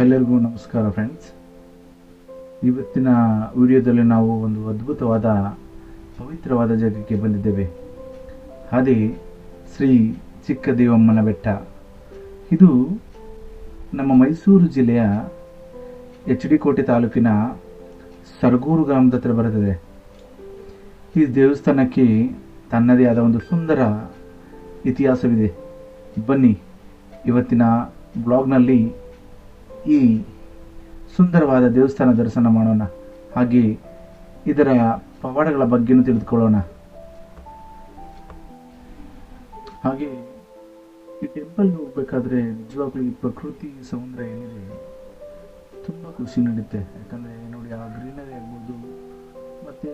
ಎಲ್ಲರಿಗೂ ನಮಸ್ಕಾರ ಫ್ರೆಂಡ್ಸ್. ಇವತ್ತಿನ ವಿಡಿಯೋದಲ್ಲಿ ನಾವು ಒಂದು ಅದ್ಭುತವಾದ ಪವಿತ್ರವಾದ ಜಾಗಕ್ಕೆ ಬಂದಿದ್ದೇವೆ. ಅದೇ ಶ್ರೀ ಚಿಕ್ಕದೇವಮ್ಮನ ಬೆಟ್ಟ. ಇದು ನಮ್ಮ ಮೈಸೂರು ಜಿಲ್ಲೆಯ ಎಚ್.ಡಿ. ಕೋಟೆ ತಾಲೂಕಿನ ಸರಗೂರು ಗ್ರಾಮದ ಹತ್ರ ಬರುತ್ತದೆ. ಈ ದೇವಸ್ಥಾನಕ್ಕೆ ತನ್ನದೇ ಆದ ಒಂದು ಸುಂದರ ಇತಿಹಾಸವಿದೆ. ಬನ್ನಿ, ಇವತ್ತಿನ ಬ್ಲಾಗ್ನಲ್ಲಿ ಈ ಸುಂದರವಾದ ದೇವಸ್ಥಾನ ದರ್ಶನ ಮಾಡೋಣ, ಹಾಗೆ ಇದರ ಪವಾಡಗಳ ಬಗ್ಗೆನೂ ತಿಳಿದುಕೊಳ್ಳೋಣ. ಹಾಗೆ ಈ ಟೆಂಪಲ್ ಹೋಗ್ಬೇಕಾದ್ರೆ ನಿಜವಾಗ್ಲೂ ಈ ಪ್ರಕೃತಿ ಸೌಂದರ್ಯ ಏನಿದೆ ತುಂಬ ಖುಷಿ ನೀಡುತ್ತೆ. ಯಾಕಂದರೆ ನೋಡಿ, ಆ ಗ್ರೀನರಿ ಆಗ್ಬೋದು ಮತ್ತು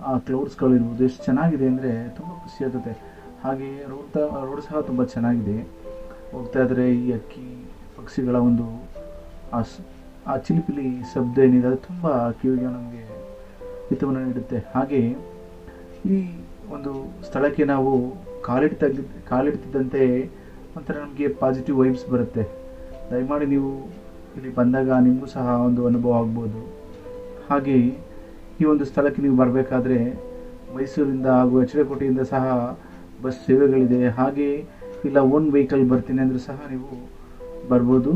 ಆ ಕ್ಲೌಡ್ಸ್ಗಳಿರ್ಬೋದು ಎಷ್ಟು ಚೆನ್ನಾಗಿದೆ ಅಂದರೆ ತುಂಬ ಖುಷಿ ಆಗುತ್ತೆ. ಹಾಗೆ ರೋಡ್ ಸಹ ತುಂಬ ಚೆನ್ನಾಗಿದೆ. ಹೋಗ್ತಾ ಇದ್ದರೆ ಈ ಅಕ್ಕಿ ಪಕ್ಷಿಗಳ ಒಂದು ಆ ಚಿಲಿಪಿಲಿ ಶಬ್ದ ಏನಿದೆ ಅದು ತುಂಬ ಕಿವಿಗೆ ನಮಗೆ ಹಿತವನ್ನು ನೀಡುತ್ತೆ. ಹಾಗೆ ಈ ಒಂದು ಸ್ಥಳಕ್ಕೆ ನಾವು ಕಾಲಿಡ್ತಿದ್ದಂತೆ ಒಂಥರ ನಮಗೆ ಪಾಸಿಟಿವ್ ವೈಬ್ಸ್ ಬರುತ್ತೆ. ದಯಮಾಡಿ ನೀವು ಇಲ್ಲಿ ಬಂದಾಗ ನಿಮಗೂ ಸಹ ಒಂದು ಅನುಭವ ಆಗ್ಬೋದು. ಹಾಗೆ ಈ ಒಂದು ಸ್ಥಳಕ್ಕೆ ನೀವು ಬರಬೇಕಾದ್ರೆ ಮೈಸೂರಿಂದ ಹಾಗೂ ಎಚ್.ಡಿ. ಕೋಟೆಯಿಂದ ಸಹ ಬಸ್ ಸೇವೆಗಳಿದೆ. ಹಾಗೆ ಇಲ್ಲ ಓನ್ ವೆಹಿಕಲ್ ಬರ್ತೀನಿ ಅಂದರೂ ಸಹ ನೀವು ಬರ್ಬೋದು.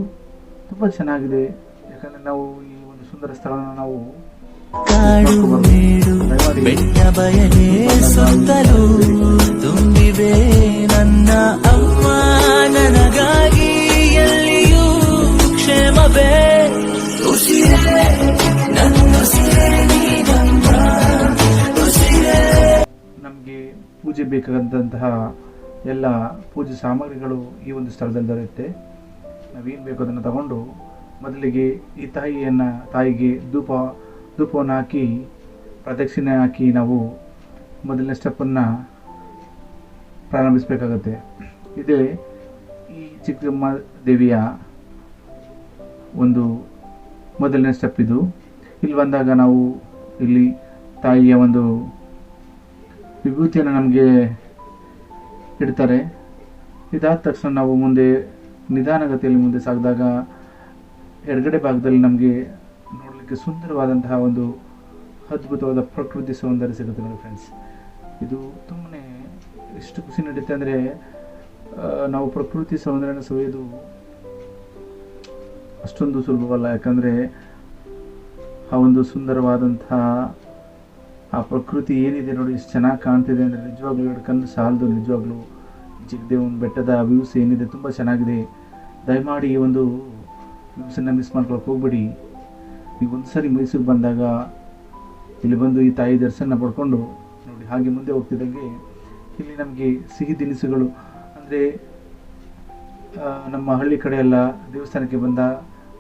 ತುಂಬ ಚೆನ್ನಾಗಿದೆ. ಯಾಕಂದರೆ ನಾವು ಈ ಒಂದು ಸುಂದರ ಸ್ಥಳನ ನಾವು ತುಂಬಿವೆ ನನ್ನ ಅಮ್ಮ ನನಗಾಗಿ ಎಲ್ಲಿಯೂ ಕ್ಷೇಮವೇ ನಮಗೆ ಪೂಜೆ ಬೇಕಾದಂತಹ ಎಲ್ಲ ಪೂಜೆ ಸಾಮಗ್ರಿಗಳು ಈ ಒಂದು ಸ್ಥಳದಲ್ಲಿ ದೊರೆಯುತ್ತೆ. ನಾವೇನು ಬೇಕು ಅದನ್ನು ತಗೊಂಡು ಮೊದಲಿಗೆ ಈ ತಾಯಿಗೆ ಧೂಪವನ್ನು ಹಾಕಿ ಪ್ರದಕ್ಷಿಣೆ ಹಾಕಿ ನಾವು ಮೊದಲನೇ ಸ್ಟೆಪ್ಪನ್ನು ಪ್ರಾರಂಭಿಸಬೇಕಾಗತ್ತೆ. ಇದೇ ಈ ಚಿಕ್ಕಮ್ಮ ದೇವಿಯ ಒಂದು ಮೊದಲನೇ ಸ್ಟೆಪ್ ಇದು. ಇಲ್ಲಿ ಬಂದಾಗ ನಾವು ಇಲ್ಲಿ ತಾಯಿಯ ಒಂದು ವಿಭೂತಿಯನ್ನು ನಮಗೆ ಇಡ್ತಾರೆ. ಇದಾದ ತಕ್ಷಣ ನಾವು ಮುಂದೆ ನಿಧಾನಗತಿಯಲ್ಲಿ ಮುಂದೆ ಸಾಗಿದಾಗ ಎಡಗಡೆ ಭಾಗದಲ್ಲಿ ನಮಗೆ ನೋಡಲಿಕ್ಕೆ ಸುಂದರವಾದಂತಹ ಒಂದು ಅದ್ಭುತವಾದ ಪ್ರಕೃತಿ ಸೌಂದರ್ಯ ಸಿಗುತ್ತೆ ನೋಡಿ ಫ್ರೆಂಡ್ಸ್. ಇದು ತುಂಬನೇ ಎಷ್ಟು ಖುಷಿ ನೀಡುತ್ತೆ ಅಂದರೆ ನಾವು ಪ್ರಕೃತಿ ಸೌಂದರ್ಯನ ಸವಿಯೋದು ಅಷ್ಟೊಂದು ಸುಲಭವಲ್ಲ. ಯಾಕಂದರೆ ಆ ಒಂದು ಸುಂದರವಾದಂತಹ ಆ ಪ್ರಕೃತಿ ಏನಿದೆ ನೋಡಿ, ಎಷ್ಟು ಚೆನ್ನಾಗಿ ಕಾಣ್ತಿದೆ ಅಂದರೆ ನಿಜವಾಗ್ಲೂ ಎರಡು ಕಣ್ಣು ಸಾಲದು. ನಿಜವಾಗ್ಲೂ ಚಿಕ್ಕದೇವನ ಬೆಟ್ಟದ ವ್ಯೂಸ್ ಏನಿದೆ ತುಂಬ ಚೆನ್ನಾಗಿದೆ. ದಯಮಾಡಿ ಈ ಒಂದು ವ್ಯೂಸನ್ನು ಮಿಸ್ ಮಾಡ್ಕೊಳಕ್ಕೆ ಹೋಗ್ಬೇಡಿ. ನೀವು ಒಂದು ಸರಿ ಮೈಸೂರು ಬಂದಾಗ ಇಲ್ಲಿ ಬಂದು ಈ ತಾಯಿ ದರ್ಶನ ಪಡ್ಕೊಂಡು ನೋಡಿ. ಹಾಗೆ ಮುಂದೆ ಹೋಗ್ತಿದ್ದಂಗೆ ಇಲ್ಲಿ ನಮಗೆ ಸಿಹಿ ತಿನಿಸುಗಳು ಅಂದರೆ ನಮ್ಮ ಹಳ್ಳಿ ಕಡೆ ಎಲ್ಲ ದೇವಸ್ಥಾನಕ್ಕೆ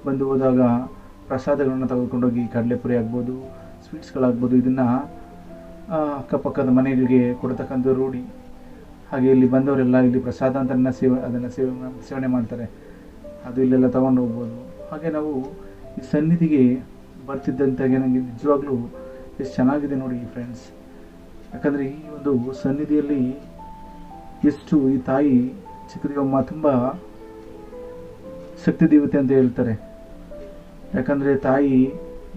ಬಂದು ಹೋದಾಗ ಪ್ರಸಾದಗಳನ್ನು ತೆಗೆದುಕೊಂಡೋಗಿ ಕಡಲೆಪುರಿ ಆಗ್ಬೋದು, ಸ್ವೀಟ್ಸ್ಗಳಾಗ್ಬೋದು, ಇದನ್ನು ಅಕ್ಕಪಕ್ಕದ ಮನೆಗಳಿಗೆ ಕೊಡ್ತಕ್ಕಂಥ ರೂಢಿ. ಹಾಗೆ ಇಲ್ಲಿ ಬಂದವರೆಲ್ಲ ಇಲ್ಲಿ ಪ್ರಸಾದ ಅಂತ ಅದನ್ನು ಸೇವನೆ ಮಾಡ್ತಾರೆ. ಅದು ಇಲ್ಲೆಲ್ಲ ತೊಗೊಂಡು ಹೋಗ್ಬೋದು. ಹಾಗೆ ನಾವು ಈ ಸನ್ನಿಧಿಗೆ ಬರ್ತಿದ್ದಂತಾಗೆ ನನಗೆ ನಿಜವಾಗ್ಲೂ ಎಷ್ಟು ಚೆನ್ನಾಗಿದೆ ನೋಡಿ ಫ್ರೆಂಡ್ಸ್. ಯಾಕಂದರೆ ಈ ಒಂದು ಸನ್ನಿಧಿಯಲ್ಲಿ ಎಷ್ಟು ಈ ತಾಯಿ ಚಿಕ್ಕದೇವಮ್ಮ ತುಂಬ ಶಕ್ತಿ ದೇವತೆ ಅಂತ ಹೇಳ್ತಾರೆ. ಯಾಕಂದರೆ ತಾಯಿ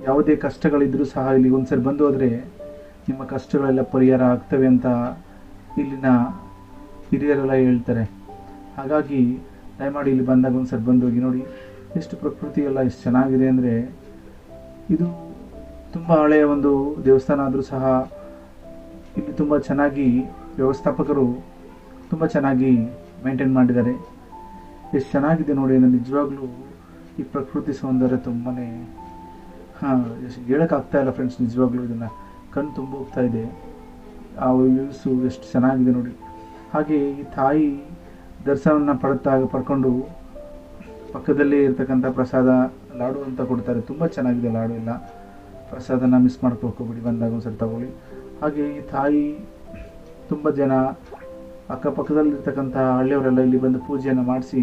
ಯಾವುದೇ ಕಷ್ಟಗಳಿದ್ರೂ ಸಹ ಇಲ್ಲಿ ಒಂದ್ಸರಿ ಬಂದು ಹೋದರೆ ನಿಮ್ಮ ಕಷ್ಟಗಳೆಲ್ಲ ಪರಿಹಾರ ಆಗ್ತವೆ ಅಂತ ಇಲ್ಲಿನ ಹಿರಿಯರೆಲ್ಲ ಹೇಳ್ತಾರೆ. ಹಾಗಾಗಿ ದಯಮಾಡಿ ಇಲ್ಲಿ ಬಂದಾಗ ಒಂದ್ಸರಿ ಬಂದು ಹೋಗಿ ನೋಡಿ. ಎಷ್ಟು ಪ್ರಕೃತಿ ಎಲ್ಲ ಎಷ್ಟು ಚೆನ್ನಾಗಿದೆ ಅಂದರೆ ಇದು ತುಂಬ ಹಳೆಯ ಒಂದು ದೇವಸ್ಥಾನ ಆದರೂ ಸಹ ಇಲ್ಲಿ ತುಂಬ ಚೆನ್ನಾಗಿ ವ್ಯವಸ್ಥಾಪಕರು ತುಂಬ ಚೆನ್ನಾಗಿ ಮೇಂಟೈನ್ ಮಾಡಿದ್ದಾರೆ. ಎಷ್ಟು ಚೆನ್ನಾಗಿದೆ ನೋಡಿ ಅಂದರೆ ನಿಜವಾಗ್ಲೂ ಈ ಪ್ರಕೃತಿ ಸೌಂದರ್ಯ ತುಂಬಾ ಹೇಳೋಕ್ಕಾಗ್ತಾ ಇಲ್ಲ ಫ್ರೆಂಡ್ಸ್. ನಿಜವಾಗ್ಲೂ ಇದನ್ನು ಕಣ್ಣು ತುಂಬ ಹೋಗ್ತಾ ಇದೆ. ಆ ವ್ಯೂಸು ಎಷ್ಟು ಚೆನ್ನಾಗಿದೆ ನೋಡಿ. ಹಾಗೆ ಈ ತಾಯಿ ದರ್ಶನವನ್ನು ಪಡ್ಕೊಂಡು ಪಕ್ಕದಲ್ಲೇ ಇರ್ತಕ್ಕಂಥ ಪ್ರಸಾದ ಲಾಡು ಅಂತ ಕೊಡ್ತಾರೆ. ತುಂಬ ಚೆನ್ನಾಗಿದೆ ಲಾಡು ಎಲ್ಲ. ಪ್ರಸಾದನ ಮಿಸ್ ಮಾಡ್ಕೋಬೇಡಿ, ಬಂದಾಗ ಒಂದ್ಸರಿ ತಗೊಳ್ಳಿ. ಹಾಗೆ ಈ ತಾಯಿ ತುಂಬ ಜನ ಅಕ್ಕಪಕ್ಕದಲ್ಲಿರ್ತಕ್ಕಂಥ ಹಳ್ಳಿಯವರೆಲ್ಲ ಇಲ್ಲಿ ಬಂದು ಪೂಜೆಯನ್ನು ಮಾಡಿಸಿ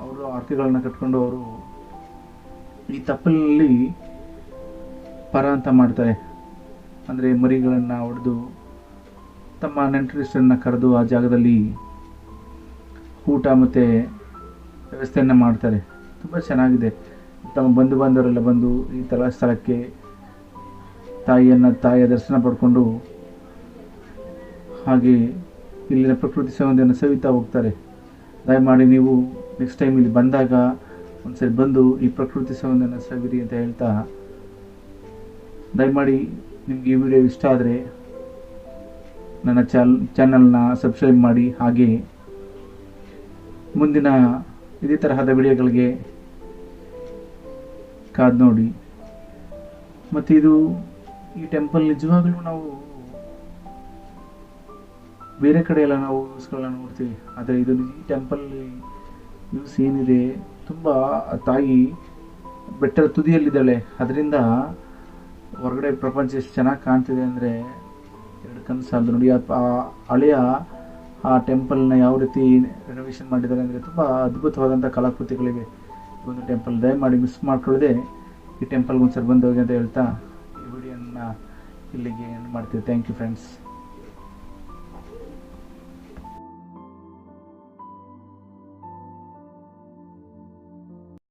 ಅವರು ಆರ್ಕೆಗಳನ್ನು ಕಟ್ಕೊಂಡು ಅವರು ಈ ತಪ್ಪಲಿನಲ್ಲಿ ಪರ ಅಂತ ಮಾಡ್ತಾರೆ. ಅಂದರೆ ಮರಿಗಳನ್ನು ಹೊಡೆದು ತಮ್ಮ ನೆಂಟರಿಷ್ಟರನ್ನು ಕರೆದು ಆ ಜಾಗದಲ್ಲಿ ಊಟ ಮತ್ತು ವ್ಯವಸ್ಥೆಯನ್ನು ಮಾಡ್ತಾರೆ. ತುಂಬ ಚೆನ್ನಾಗಿದೆ. ತಮ್ಮ ಬಂಧು ಬಾಂಧವರೆಲ್ಲ ಬಂದು ಈ ಥರ ಸ್ಥಳಕ್ಕೆ ತಾಯಿಯ ದರ್ಶನ ಪಡ್ಕೊಂಡು ಹಾಗೆ ಇಲ್ಲಿನ ಪ್ರಕೃತಿ ಸೌಂದರ್ಯವನ್ನು ಸವಿತಾ ಹೋಗ್ತಾರೆ. ದಯಮಾಡಿ ನೀವು ನೆಕ್ಸ್ಟ್ ಟೈಮ್ ಇಲ್ಲಿ ಬಂದಾಗ ಒಂದ್ಸರಿ ಬಂದು ಈ ಪ್ರಕೃತಿ ಸೌಂದರ್ಯನ ಸವಿರಿ ಅಂತ ಹೇಳ್ತಾ, ದಯಮಾಡಿ ನಿಮ್ಗೆ ಈ ವಿಡಿಯೋ ಇಷ್ಟ ಆದರೆ ನನ್ನ ಚಾನಲ್ನ ಸಬ್ಸ್ಕ್ರೈಬ್ ಮಾಡಿ. ಹಾಗೆ ಮುಂದಿನ ಇದೇ ತರಹದ ವಿಡಿಯೋಗಳಿಗೆ ಕಾದು ನೋಡಿ. ಮತ್ತು ಈ ಟೆಂಪಲ್ ನಿಜವಾಗ್ಲೂ ನಾವು ಬೇರೆ ಕಡೆ ಎಲ್ಲ ನಾವು ವ್ಯೂಸ್ಗಳನ್ನ ನೋಡ್ತೀವಿ, ಆದರೆ ಈ ಟೆಂಪಲ್ ವ್ಯೂಸ್ ಏನಿದೆ, ತುಂಬ ತಾಯಿ ಬೆಟ್ಟದ ತುದಿಯಲ್ಲಿದ್ದಾಳೆ. ಅದರಿಂದ ಹೊರಗಡೆ ಪ್ರಪಂಚ ಎಷ್ಟು ಚೆನ್ನಾಗಿ ಕಾಣ್ತಿದೆ ಅಂದರೆ ಎರಡು ಕನಸಾಲ್ದು ನೋಡಿ. ಆ ಹಳೆಯ ಆ ಟೆಂಪಲ್ನ ಯಾವ ರೀತಿ ರೆನೋವೇಷನ್ ಮಾಡಿದ್ದಾರೆ ಅಂದರೆ ತುಂಬ ಅದ್ಭುತವಾದಂಥ ಕಲಾಕೃತಿಗಳಿವೆ ಈ ಒಂದು ಟೆಂಪಲ್. ದಯಮಾಡಿ ಮಿಸ್ ಮಾಡ್ಕೊಳ್ಳದೆ ಈ ಟೆಂಪಲ್ಗೆ ಒಂದ್ಸರಿ ಬಂದು ಹೋಗಿ ಅಂತ ಹೇಳ್ತಾ ಈ ವಿಡಿಯೋನ ಇಲ್ಲಿಗೆ ಎಂಡ್ ಮಾಡ್ತೀವಿ. Thank you friends.